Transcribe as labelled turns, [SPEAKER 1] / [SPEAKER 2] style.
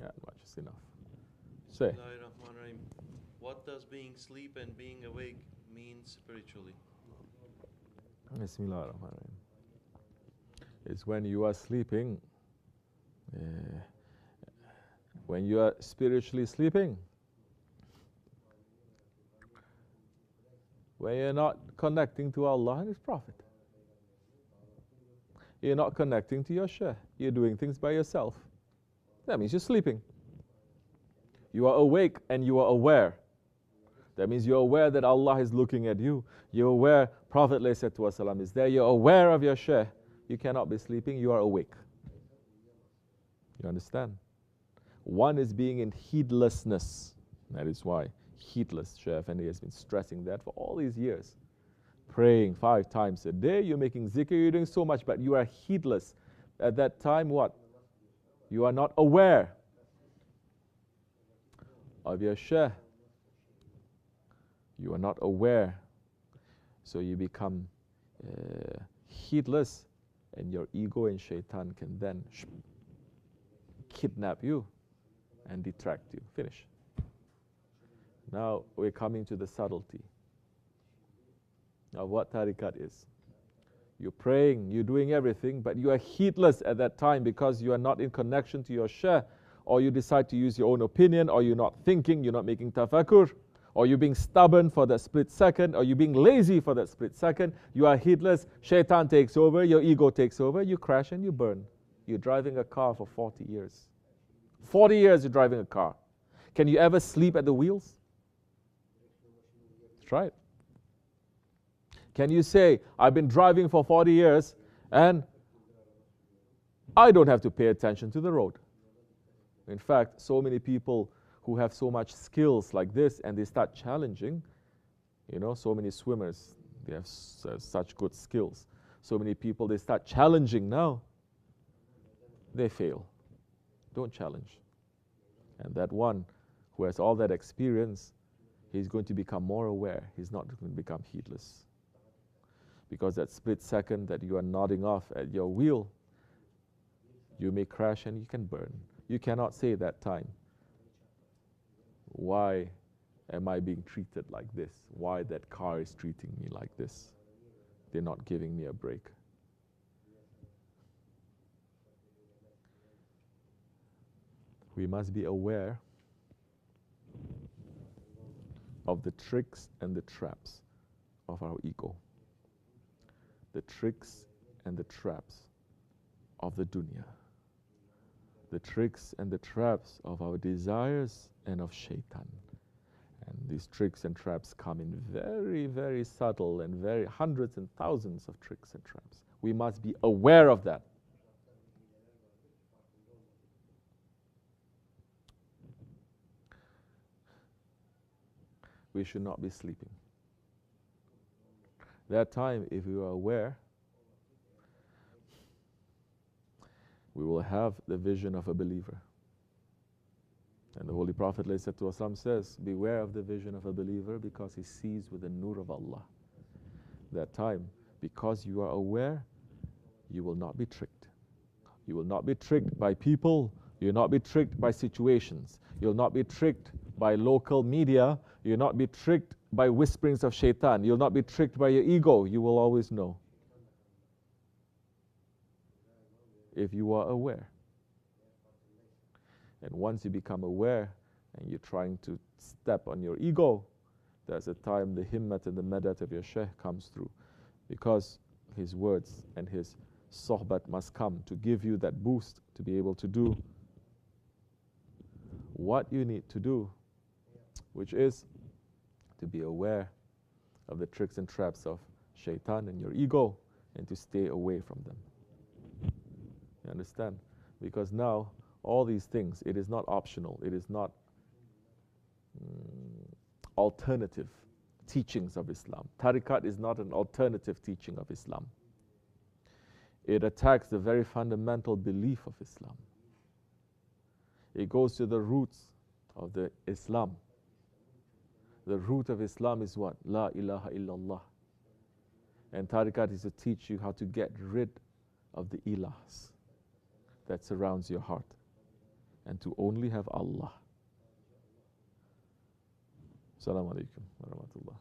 [SPEAKER 1] That much is enough. Say.
[SPEAKER 2] Bismillahirrahmanirrahim. What does being asleep and being awake mean spiritually?
[SPEAKER 1] Bismillahirrahmanirrahim. It's when you are sleeping, uh, when you are spiritually sleeping, when you're not connecting to Allah and His Prophet. You're not connecting to your Shaykh. You're doing things by yourself. That means you're sleeping. You are awake and you are aware. That means you're aware that Allah is looking at you. You're aware Prophet ﷺ is there. You're aware of your Shaykh. You cannot be sleeping. You are awake. You understand? One is being in heedlessness. That is why heedless. Shaykh Effendi has been stressing that for all these years. Praying 5 times a day. You're making zikr. You're doing so much, but you are heedless. At that time, what? You are not aware of your Shaykh. You are not aware. So you become heedless, and your ego and shaitan can then kidnap you and detract you. Finish. Now we're coming to the subtlety of what tariqat is. You're praying, you're doing everything, but you are heedless at that time because you are not in connection to your Shaykh, or you decide to use your own opinion, or you're not thinking, you're not making tafakkur, or you're being stubborn for that split second, or you're being lazy for that split second. You are heedless, shaitan takes over, your ego takes over, you crash and you burn. You're driving a car for 40 years. 40 years you're driving a car. Can you ever sleep at the wheels? Try it. Can you say, I've been driving for 40 years and I don't have to pay attention to the road? In fact, so many people who have so much skills like this and they start challenging, so many swimmers, they have such good skills. So many people, they start challenging now, they fail. Don't challenge. And that one who has all that experience, he's going to become more aware. He's not going to become heedless. Because that split second that you are nodding off at your wheel, you may crash and you can burn. You cannot say that time, why am I being treated like this? Why that car is treating me like this? They're not giving me a break. We must be aware of the tricks and the traps of our ego. The tricks and the traps of the dunya. The tricks and the traps of our desires and of shaitan. And these tricks and traps come in very, very subtle and very hundreds and thousands of tricks and traps. We must be aware of that. We should not be sleeping. That time, if we are aware, we will have the vision of a believer. And the Holy Prophet ﷺ says, beware of the vision of a believer because he sees with the nur of Allah. That time, because you are aware, you will not be tricked. You will not be tricked by people. You will not be tricked by situations. You will not be tricked by local media. You will not be tricked by whisperings of shaitan. You will not be tricked by your ego. You will always know if you are aware. And once you become aware and you're trying to step on your ego, there's a time the himmat and the madat of your shaykh comes through. Because his words and his sohbat must come to give you that boost to be able to do what you need to do, which is to be aware of the tricks and traps of shaitan and your ego and to stay away from them. You understand? Because now, all these things, it is not optional. It is not alternative teachings of Islam. Tariqat is not an alternative teaching of Islam. It attacks the very fundamental belief of Islam. It goes to the roots of the Islam. The root of Islam is what? La ilaha illallah. And Tariqat is to teach you how to get rid of the ilahs that surrounds your heart. and to only have Allah. Assalamu alaikum wa rahmatullah.